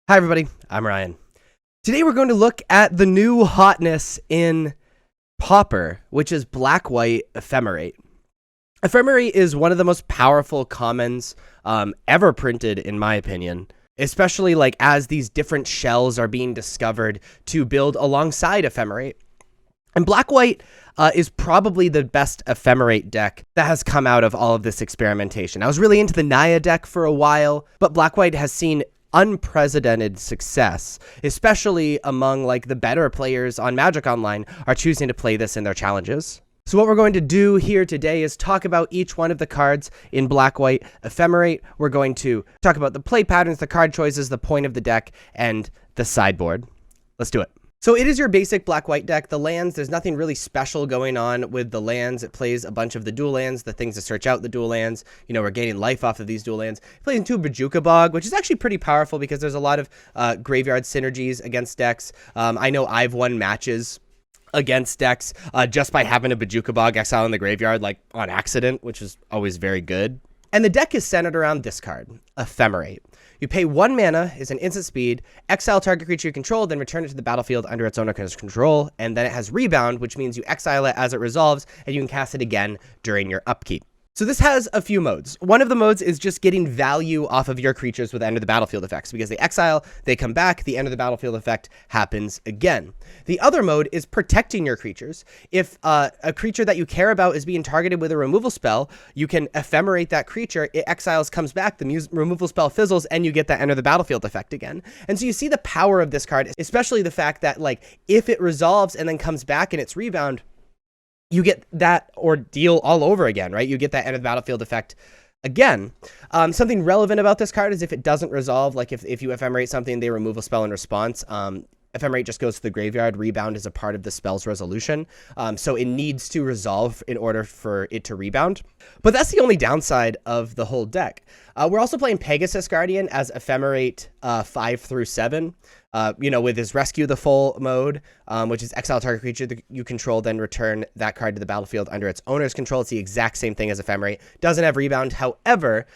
Hi everybody, I'm Ryan. Today we're going to look at the new hotness in Pauper, which is black-white Ephemerate. Ephemerate is one of the most powerful commons ever printed, in my opinion, especially like as these different shells are being discovered to build alongside Ephemerate. And black-white is probably the best Ephemerate deck that has come out of all of this experimentation. I was really into the Naya deck for a while, but black-white has seen unprecedented success, especially among like the better players on Magic Online are choosing to play this in their challenges. So what we're going to do here today is talk about each one of the cards in black-white Ephemerate. We're going to talk about the play patterns, the card choices, the point of the deck, and the sideboard. Let's do it. So it is your basic black-white deck. The lands, there's nothing really special going on with the lands. It plays a bunch of the dual lands, the things to search out the dual lands. You know, we're gaining life off of these dual lands. It plays into Bojuka Bog, which is actually pretty powerful because there's a lot of graveyard synergies against decks. I know I've won matches against decks just by having a Bojuka Bog exile in the graveyard, like on accident, which is always very good. And the deck is centered around this card, Ephemerate. You pay 1 mana, is an instant speed, exile target creature you control, then return it to the battlefield under its owner's control, and then it has rebound, which means you exile it as it resolves, and you can cast it again during your upkeep. So this has a few modes. One of the modes is just getting value off of your creatures with end of the battlefield effects, because they exile, they come back, the end of the battlefield effect happens again. The other mode is protecting your creatures. If a creature that you care about is being targeted with a removal spell, you can ephemerate that creature, it exiles, comes back, the removal spell fizzles, and you get that end of the battlefield effect again. And so you see the power of this card, especially the fact that like if it resolves and then comes back in its rebound, you get that ordeal all over again, right? You get that end of the battlefield effect again. Something relevant about this card is if it doesn't resolve, like if you ephemerate something, they remove a spell in response. Ephemerate just goes to the graveyard. Rebound is a part of the spell's resolution. So it needs to resolve in order for it to rebound. But that's the only downside of the whole deck. We're also playing Pegasus Guardian as Ephemerate 5 through 7. With his Rescue the Full mode, which is exile target creature that you control, then return that card to the battlefield under its owner's control. It's the exact same thing as Ephemerate. Doesn't have rebound. However,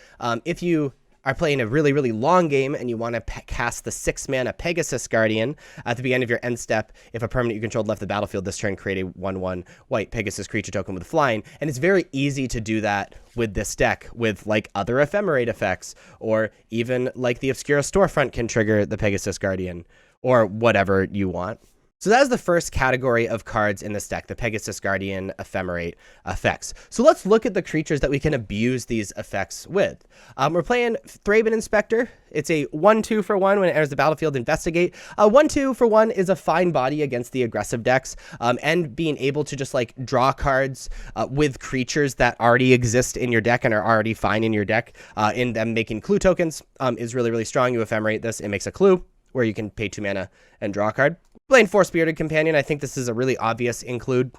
if you are playing a really, really long game and you want to cast the 6 mana Pegasus Guardian at the beginning of your end step, if a permanent you controlled left the battlefield this turn, create a 1/1 white Pegasus creature token with flying. And it's very easy to do that with this deck with like other Ephemerate effects, or even like the Obscura Storefront can trigger the Pegasus Guardian or whatever you want. So that is the first category of cards in this deck, the Pegasus Guardian Ephemerate effects. So let's look at the creatures that we can abuse these effects with. We're playing Thraben Inspector. It's a 1/2 for 1 when it enters the battlefield, investigate. 1/2 for 1 is a fine body against the aggressive decks, and being able to just like draw cards with creatures that already exist in your deck and are already fine in your deck, in them making clue tokens, is really, really strong. You ephemerate this, it makes a clue where you can pay 2 mana and draw a card. Playing Four-Spirited Companion, I think this is a really obvious include.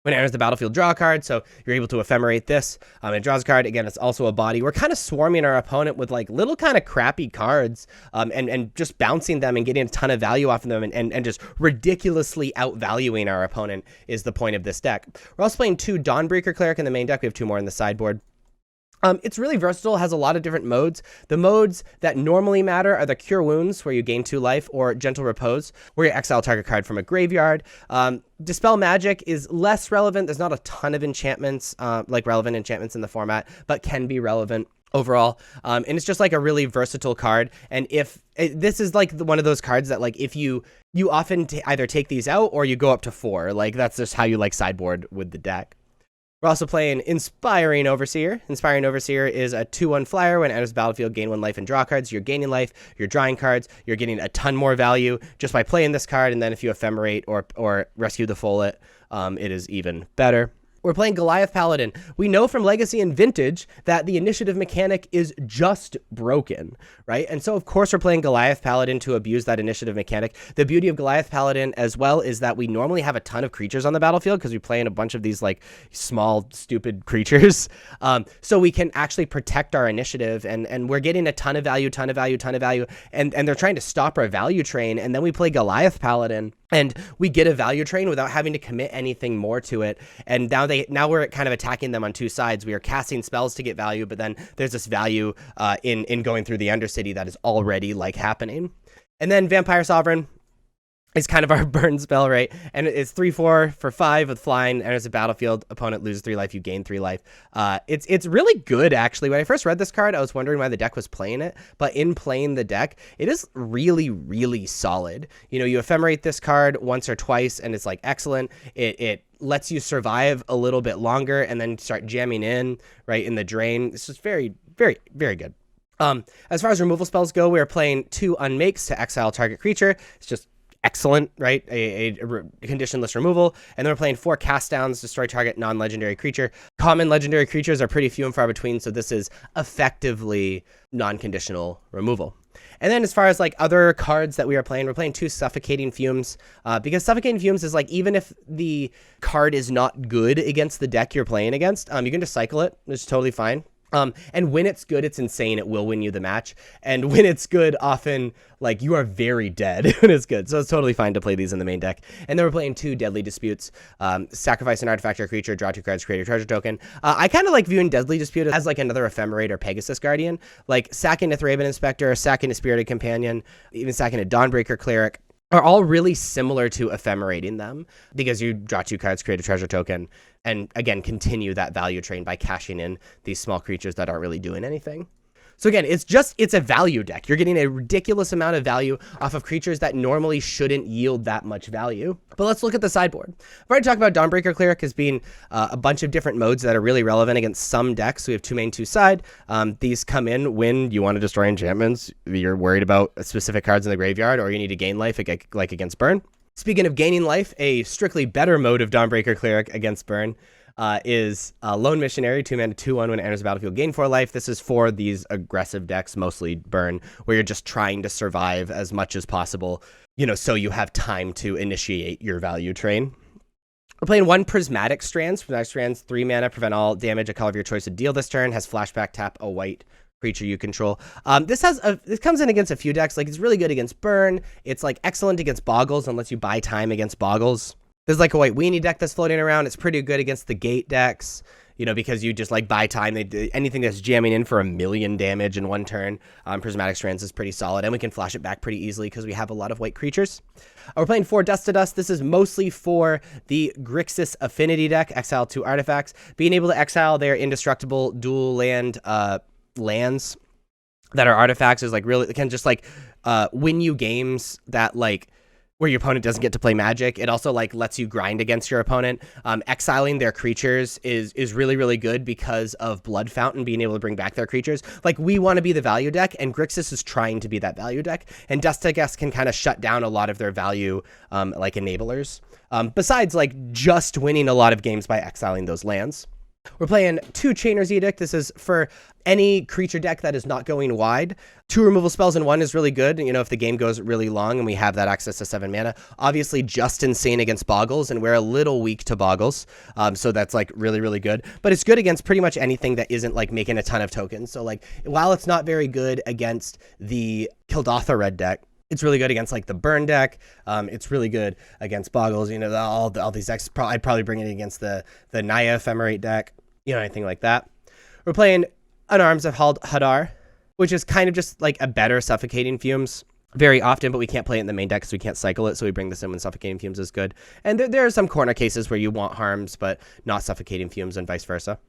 When it enters the battlefield, draw a card, so you're able to ephemerate this. It draws a card. Again, it's also a body. We're kind of swarming our opponent with like little kind of crappy cards, and just bouncing them and getting a ton of value off of them, and just ridiculously outvaluing our opponent is the point of this deck. We're also playing 2 Dawnbreaker Cleric in the main deck. We have 2 more in the sideboard. It's really versatile, has a lot of different modes. The modes that normally matter are the Cure Wounds, where you gain 2 life, or Gentle Repose, where you exile target card from a graveyard. Dispel Magic is less relevant. There's not a ton of enchantments, like relevant enchantments in the format, but can be relevant overall. And it's just like a really versatile card. And this is like one of those cards that like if you often either take these out or you go up to 4. Like that's just how you like sideboard with the deck. We're also playing Inspiring Overseer. Inspiring Overseer is a 2/1 flyer. When it enters the battlefield, gain 1 life and draw cards. You're gaining life, you're drawing cards, you're getting a ton more value just by playing this card, and then if you ephemerate or Rescue the Full it is even better. We're playing Goliath Paladin. We know from Legacy and Vintage that the initiative mechanic is just broken, right? And so, of course, we're playing Goliath Paladin to abuse that initiative mechanic. The beauty of Goliath Paladin as well is that we normally have a ton of creatures on the battlefield because we play in a bunch of these like small, stupid creatures. So we can actually protect our initiative, and we're getting a ton of value, and they're trying to stop our value train. And then we play Goliath Paladin and we get a value train without having to commit anything more to it. And now we're kind of attacking them on 2 sides. We are casting spells to get value, but then there's this value in going through the Undercity that is already like happening. And then Vampire Sovereign is kind of our burn spell, right? And it's 3/4 for 5 with flying, enters the battlefield, opponent loses 3 life, you gain 3 life. It's really good, actually. When I first read this card, I was wondering why the deck was playing it, but in playing the deck, it is really, really solid. You know, you ephemerate this card once or twice, and it's like excellent. It lets you survive a little bit longer and then start jamming in, right, in the drain. It's just very, very, very good. As far as removal spells go, we are playing 2 Unmakes to exile target creature. It's just excellent, right? A conditionless removal. And then we're playing 4 Cast Downs, destroy target non-legendary creature. Common legendary creatures are pretty few and far between, so this is effectively non-conditional removal. And then as far as like other cards that we are playing, we're playing 2 Suffocating Fumes, because Suffocating Fumes is like, even if the card is not good against the deck you're playing against, you can just cycle it. It's totally fine. And when it's good, it's insane. It will win you the match. And when it's good, often, like, you are very dead when it's good. So it's totally fine to play these in the main deck. And then we're playing 2 Deadly Disputes. Sacrifice an artifact or creature, draw 2 cards, create a treasure token. I kind of like viewing Deadly Dispute as like another Ephemerate or Pegasus Guardian. Like sacking a Thraben Inspector, sacking a Spirited Companion, even sacking a Dawnbreaker Cleric are all really similar to ephemerating them, because you draw 2 cards, create a treasure token, and again, continue that value train by cashing in these small creatures that aren't really doing anything. So again, it's a value deck. You're getting a ridiculous amount of value off of creatures that normally shouldn't yield that much value. But let's look at the sideboard. I've already talked about Dawnbreaker Cleric as being a bunch of different modes that are really relevant against some decks. So we have 2 main, 2 side. These come in when you want to destroy enchantments, you're worried about specific cards in the graveyard, or you need to gain life like against burn. Speaking of gaining life, a strictly better mode of Dawnbreaker Cleric against burn is Lone Missionary, 2 mana, 2/1. When it enters the battlefield, gain 4 life. This is for these aggressive decks, mostly burn, where you're just trying to survive as much as possible, you know, so you have time to initiate your value train. We're playing 1 Prismatic Strands. Prismatic Strands, 3 mana, prevent all damage a color of your choice to deal this turn. Has flashback, tap a white creature you control. This comes in against a few decks. Like, it's really good against burn. It's like excellent against boggles and lets you buy time against boggles. There's like a white weenie deck that's floating around. It's pretty good against the gate decks, you know, because you just like buy time. Anything that's jamming in for 1,000,000 damage in 1 turn, Prismatic Strands is pretty solid, and we can flash it back pretty easily because we have a lot of white creatures. We're playing 4 Dust to Dust. This is mostly for the Grixis Affinity deck. Exile 2 artifacts. Being able to exile their indestructible dual land lands that are artifacts is like really, it can just like win you games that like where your opponent doesn't get to play Magic. It also like lets you grind against your opponent. Exiling their creatures is really, really good because of Blood Fountain being able to bring back their creatures. Like, we want to be the value deck, and Grixis is trying to be that value deck, and Dust to Dust can kind of shut down a lot of their value like enablers, besides like just winning a lot of games by exiling those lands. We're playing 2 Chainer's Edict. This is for any creature deck that is not going wide. 2 removal spells in 1 is really good, you know, if the game goes really long and we have that access to 7 mana. Obviously, just insane against boggles, and we're a little weak to boggles, so that's like really, really good. But it's good against pretty much anything that isn't like making a ton of tokens. So like, while it's not very good against the Kildatha red deck, it's really good against like the burn deck. It's really good against boggles. You know, all these decks. I'd probably bring it against the Naya Ephemerate deck. You know, anything like that. We're playing an Arms of Hadar, which is kind of just like a better Suffocating Fumes very often, but we can't play it in the main deck because we can't cycle it. So we bring this in when Suffocating Fumes is good. And there are some corner cases where you want Harms, but not Suffocating Fumes, and vice versa.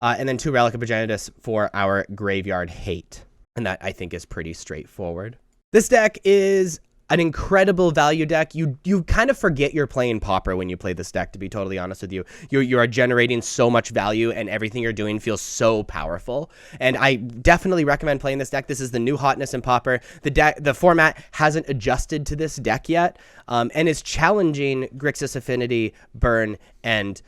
And then 2 Relic of Progenitus for our Graveyard Hate. And that, I think, is pretty straightforward. This deck is an incredible value deck. You kind of forget you're playing Pauper when you play this deck, to be totally honest with you. You are generating so much value, and everything you're doing feels so powerful. And I definitely recommend playing this deck. This is the new hotness in Pauper. The format hasn't adjusted to this deck yet, and is challenging Grixis Affinity, Burn, and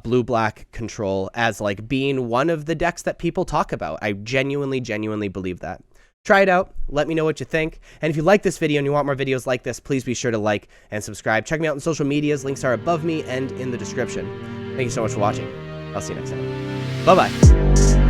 blue-black control as like being one of the decks that people talk about. I genuinely believe that. Try it out. Let me know what you think. And if you like this video and you want more videos like this, please be sure to like and subscribe. Check me out on social medias. Links are above me and in the description. Thank you so much for watching. I'll see you next time. Bye-bye.